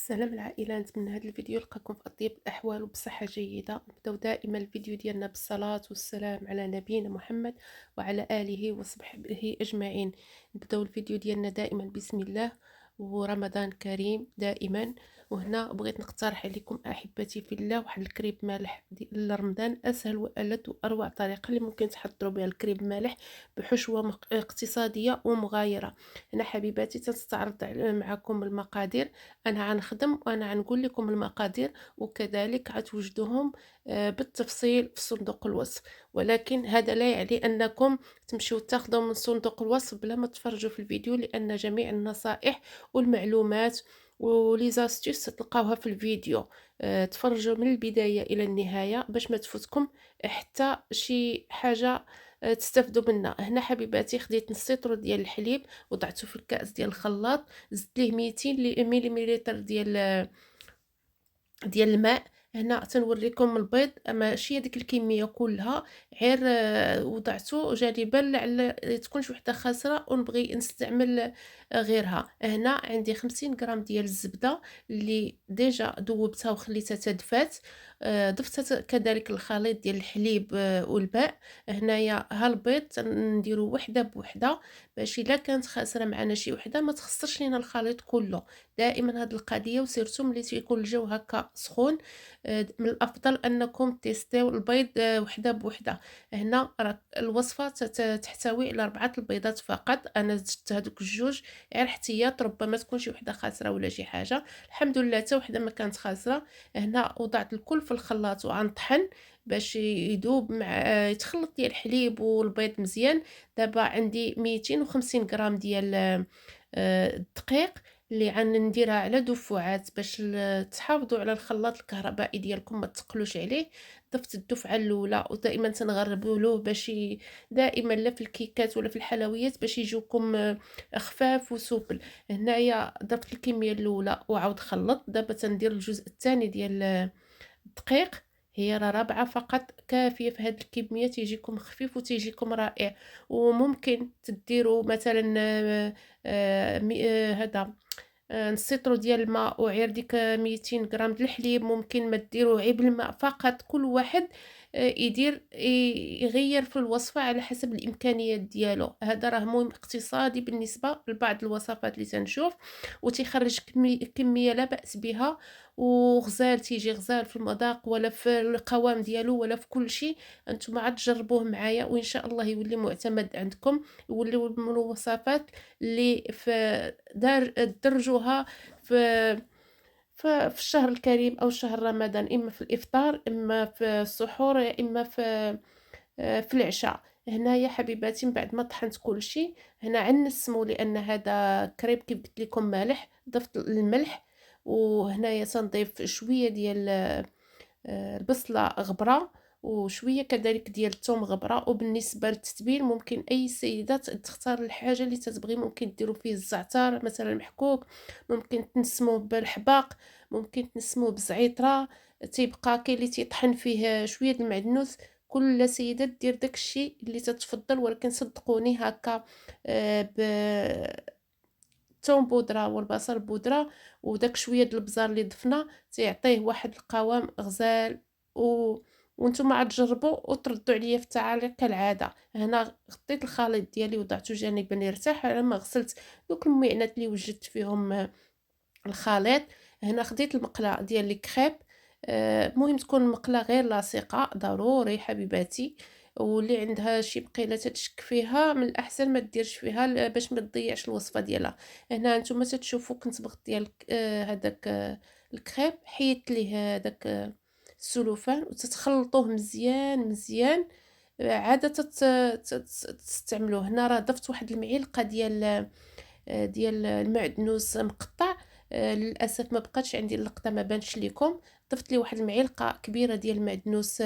السلام العائلة، نتمنى هذا الفيديو يلقاكم في أطيب الأحوال وبصحة جيدة. نبداو دائما الفيديو ديالنا بالصلاة والسلام على نبينا محمد وعلى آله وصحبه أجمعين. نبداو الفيديو ديالنا دائما بسم الله ورمضان كريم دائما. وهنا بغيت نقترح عليكم أحبتي في الله واحد الكريب مالح ديال رمضان، أسهل وألذ وأروع طريقة اللي ممكن تحضروا بها الكريب مالح بحشوة اقتصادية ومغايرة. هنا حبيباتي تستعرض معكم المقادير. انا غنخدم وانا غنقول لكم المقادير، وكذلك غتوجدوهم بالتفصيل في صندوق الوصف. ولكن هذا لا يعني انكم تمشيو تاخذوا من صندوق الوصف بلا ما تفرجوا في الفيديو، لان جميع النصائح والمعلومات وليزاستيس تلقاوها في الفيديو. تفرجوا من البداية الى النهاية باش ما تفوتكم حتى شي حاجة تستافدوا منها. هنا حبيباتي خديت نص لتر ديال الحليب، وضعته في الكأس ديال الخلاط، زدت ليه 200 مليلتر ديال الماء. هنا تنوريكم البيض، ماشي هذيك الكميه كلها، غير وضعته جانبا لعل تكون شي وحده خاسره ونبغي نستعمل غيرها. هنا عندي 50 غرام ديال الزبده اللي ديجا ذوبتها وخليتها تدفات. ضفت كذلك الخليط ديال الحليب والماء. هنايا ها البيض نديرو وحده بوحده باش الا كانت خاسره معنا شي وحده ما تخسرش لينا الخليط كله. دائما هاد القضيه، وسيرتو ملي تيكون الجو هكا سخون، من الافضل انكم تيستيو البيض وحده بوحده. هنا راه الوصفه تحتوي على 4 البيضات فقط، انا زدت هذوك الجوج غير احتياط، ربما تكون شي وحده خاسره ولا شي حاجه. الحمد لله حتى وحده ما كانت خاسره. هنا وضعت الكل في الخلاط وغنطحن باش يذوب مع يتخلط ديال الحليب والبيض مزيان. دابا عندي 250 غرام ديال الدقيق اللي غنديرها على دفعات باش تحافظوا على الخلاط الكهربائي ديالكم ما تثقلوش عليه. ضفت الدفعه الاولى، ودائما تنغربوا له باش دائما لا في الكيكات ولا في الحلويات باش يجوكم خفاف وسوبل. هنايا ضفت الكميه الاولى وعاود خلط. دابا تندير الجزء الثاني ديال الدقيق، هي راه رابعة فقط كافية في هاد الكمية، تيجيكم خفيف وتيجيكم رائع. وممكن تديروا مثلا هذا نص لتر ديال الماء وعير ديك 200 غرام د الحليب. ممكن ما ديروا عيب الماء فقط، كل واحد يدير يغير في الوصفة على حسب الإمكانيات ديالو. هذا راه مهم اقتصادي بالنسبة لبعض الوصفات اللي تنشوف، وتيخرج كمية لا بأس بها، وغزال تيجي غزال في المذاق ولا في القوام ديالو ولا في كل شيء. انتم عاد تجربوه معايا وان شاء الله يولي معتمد عندكم، يولي من الوصفات اللي في درجوها في في الشهر الكريم أو شهر رمضان، إما في الإفطار، إما في السحور، يا إما في العشاء. هنايا حبيباتي من بعد ما طحنت كل شيء، هنا عنسمو لأن هذا كريب كيف قلت لكم مالح. ضفت الملح، وهنايا تنضيف شوية ديال البصلة غبرة، وشوية كذلك ديال الثوم غبرة. وبالنسبة للتتبيل ممكن أي سيدة تختار الحاجة اللي تتبغي، ممكن ديروا فيه الزعتر مثلا محكوك، ممكن تنسموه بالحباق، ممكن تنسموه بالزعيترة. تيبقى كاين اللي تيطحن فيه شوية د المعدنوس. كل سيدة دير داكشي اللي تتفضل، ولكن صدقوني هكا ب الثوم بودرة والبصل بودرة وداك شويه د البزار اللي ضفنا تيعطيه واحد القوام غزال. وانتم عاد تجربوا وتردوا عليا في التعاليق كالعاده. هنا غطيت الخليط ديالي وضعته جانبا يرتاح على ما غسلت دوك المعينات اللي وجدت فيهم الخليط. هنا خديت المقله ديال الكريب. مهم تكون المقله غير لاصقه ضروري حبيباتي، واللي عندها شي بقيله تتشك فيها من الاحسن ما ديرش فيها باش ما تضيعش الوصفه ديالها. هنا نتوما تتشوفوا كنت صبغت ديال هذاك الكريب، حيدت ليه هذاك السلوفان وتتخلطوه مزيان مزيان. عاده تستعملوه. هنا راه ضفت واحد المعلقه ديال المعدنوس مقطع. للاسف ما بقاتش عندي اللقطه ما بانش لكم. ضفت لي واحد المعلقه كبيره ديال المعدنوس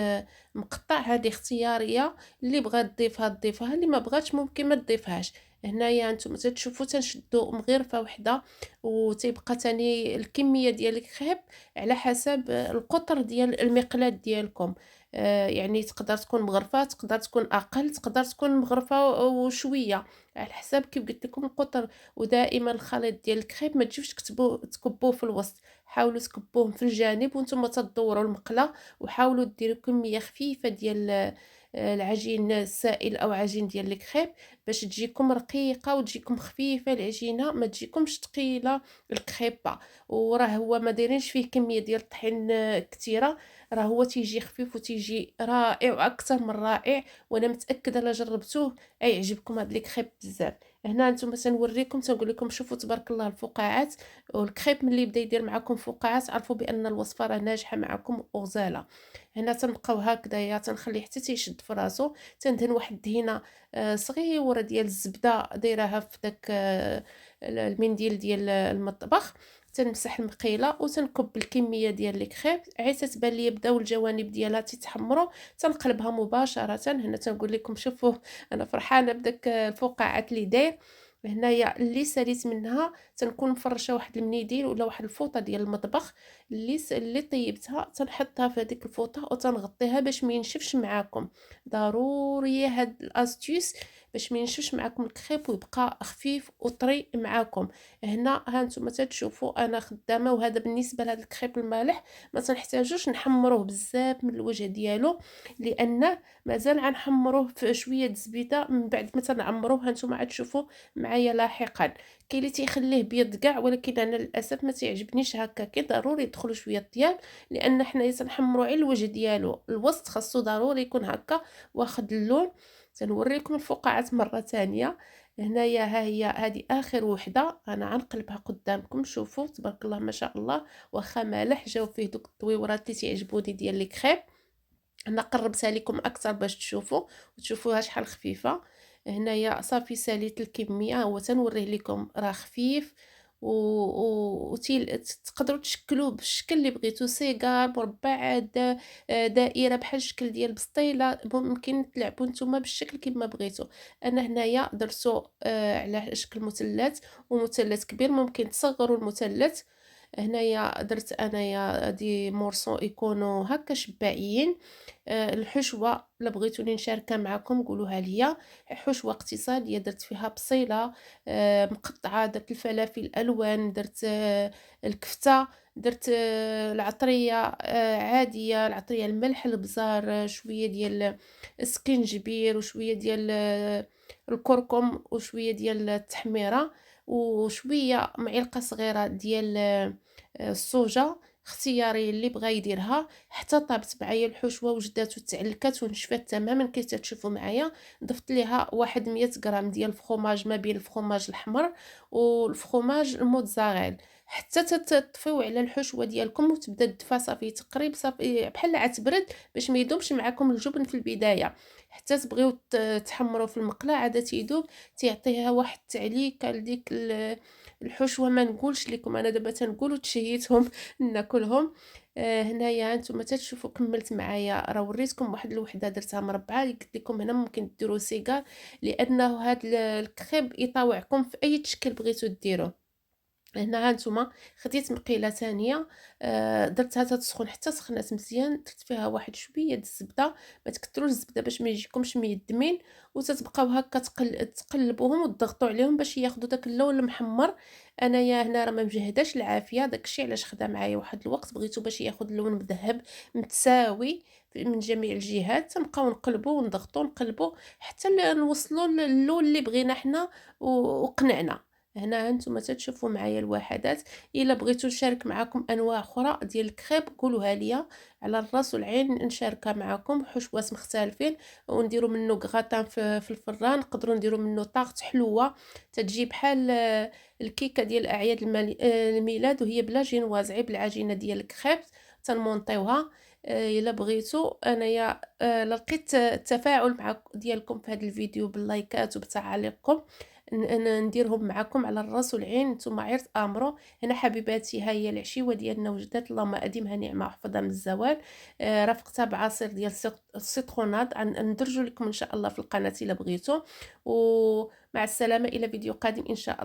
مقطع، هذه اختياريه، اللي بغات تضيفها تضيفها، اللي ما بغاتش ممكن ما تضيفهاش. هنايا نتوما تشوفوا تنشدوا مغرفه وحده، وتيبقى تاني الكميه ديال الكريب على حسب القطر ديال المقلاة ديالكم. يعني تقدر تكون مغرفه، تقدر تكون اقل، تقدر تكون مغرفه وشويه، على حساب كيف قلت لكم القطر. ودائما الخليط ديال الكريب ما تجيوش تكبوه في الوسط، حاولوا تكبوهم في الجانب وانتم تدوروا المقله، وحاولوا ديروا كميه خفيفه ديال العجين السائل او عجين ديال الكريب باش تجيكم رقيقه وتجيكم خفيفه العجينه، ما تجيكمش ثقيله الكريبه. وراه هو ما دايرينش فيه كميه ديال الطحين كثيره، راه هو تيجي خفيف وتيجي رائع واكثر من رائع، وانا متاكده الا جربتوه يعجبكم هذا الكريب بزاف. هنا نتوما تنوريكم تنقول لكم شوفوا تبارك الله الفقاعات، والكريب ملي بدا يدير معكم فقاعات عرفوا بان الوصفه راه ناجحه معكم وغزاله. هنا تنبقاو هكذايا تنخليه حتى تيشد في راسو، تندهن واحد الدهينه صغيره ديال الزبده دايراها في داك المنديل ديال المطبخ، تنمسح المقيله وتنكب الكميه ديال الكريب عاد تتبان ليا بداو الجوانب ديالها تيتحمروا، تنقلبها مباشره. هنا تنقول لكم شوفوا انا فرحانه بداك الفقاعات اللي داير. هنايا اللي ساليت منها تنكون مفرشه واحد المنيديل ولا واحد الفوطه ديال المطبخ اللي طيبتها، تنحطها في هذيك الفوطه وتنغطيها باش ما ينشفش معاكم. ضروريه هاد الاستيوس باش ما ينشفش معاكم الكريب ويبقى خفيف وطري معاكم. هنا ها نتوما تتشوفوا انا خدامه، وهذا بالنسبه لهذا الكريب المالح ما تنحتاجوش نحمروه بزاف من الوجه ديالو، لانه مازال غنحمروه في شويه الزبيده من بعد ما تنعمروه. هانتوما عاد تشوفوا معايا لاحقا. كاين اللي تيخليه بيض كاع، ولكن انا للاسف ما تيعجبنيش هكا، كي ضروري يدخلوا شويه الطياب، لان حنايا تنحمروا على الوجه ديالو، الوسط خاصو ضروري يكون هكا واخد اللون. تنوريكم الفقاعات مره ثانيه. هنايا ها هي هذه اخر وحده، انا غنقلبها قدامكم شوفوا تبارك الله ما شاء الله، واخا مالح جاو فيه دوك التويورات اللي تيعجبوني ديال لي كريب. انا قربتها لكم اكثر باش تشوفوا وتشوفوها شحال خفيفه. هنايا صافي ساليت الكميه، هو تنوريه لكم راه خفيف تقدروا تشكلوه بالشكل اللي بغيتو، سيجار مربع دائره بحال الشكل ديال بسطيله، ممكن تلعبوا نتوما بالشكل كما بغيتو. انا هنايا درتو على شكل مثلث، ومثلث كبير ممكن تصغروا المثلث. هنايا درت انايا دي مورسون يكونوا هكا شباعيين. الحشوه الا بغيتوني نشاركها معكم قولوها ليا. حشوه اقتصاديه درت فيها بصيله مقطعه، درت الفلافل الالوان، درت الكفته، درت العطريه عاديه، العطريه الملح، البزار، شويه ديال السكينجبير، وشويه ديال الكركم، وشويه ديال التحميره، وشويه معلقه صغيره ديال الصوجه اختياري اللي بغى يديرها. حتى طابت معايا الحشوه وجدات وتعلكات ونشفات تماما كي تشوفوا معايا. ضفت ليها واحد 100 غرام ديال الفخوماج، ما بين الفخوماج الاحمر والفخوماج الموتزاريل، حتى تطفيو على الحشوه ديالكم وتبدا الدفا صافي تقريب صافي بحال عتبرد باش ما يذوبش معكم الجبن في البدايه. حتى تبغيو تحمروا في المقله عاد تيذوب، تيعطيها واحد التعليكه لديك الحشوه. ما نقولش لكم انا دابا تنقول وتشهيتهم ناكلهم. هنايا نتوما تتشوفوا كملت معايا، راه وريتكم واحد الوحده درتها مربعه اللي قلت لكم هنا ممكن ديروا سيجار، لانه هذا الكريب يطاوعكم في اي تشكيل بغيتو ديروه. هنا هانتوما خديت مقيله ثانيه درتها تسخن حتى سخنات مزيان، درت فيها واحد شويه د الزبده، ما تكثروش الزبده باش ما يجيكمش ميدمين، وتتبقاو هكا تقلبوهم وتضغطوا عليهم باش ياخذوا داك اللون المحمر. انايا هنا راه ما مجهداش العافيه، داكشي علاش خدا معايا واحد الوقت، بغيتو باش ياخذ اللون مذهب متساوي من جميع الجهات. تنبقاو نقلبوا ونضغطوا نقلبوا حتى نوصلوا للون اللي بغينا حنا وقنعنا. هنا هانتوما تتشوفوا معايا الوحدات. الا بغيتو نشارك معكم انواع اخرى ديال الكريب قولوها ليا على الراس والعين، نشاركها معكم حشوات مختلفين، ونديروا منه غراتان في الفران، نقدروا نديروا منه طاغط حلوه تتجي بحال الكيكه ديال اعياد الميلاد، وهي بلا جينواز غير بالعجينه ديال الكريب تنمونطيوها. الا بغيتو انايا لقيت التفاعل مع ديالكم في هذا الفيديو باللايكات وبتعاليقكم، نديرهم معكم على الراس والعين، نتوما غير تامروا. هنا حبيباتي ها هي العشيوه ديالنا وجدات، اللهم اديمها نعمه واحفظها من الزوال. رافقتها بعصير ديال السيتروناد، ندرجو لكم ان شاء الله في القناه الا بغيتو. ومع السلامه الى فيديو قادم ان شاء الله.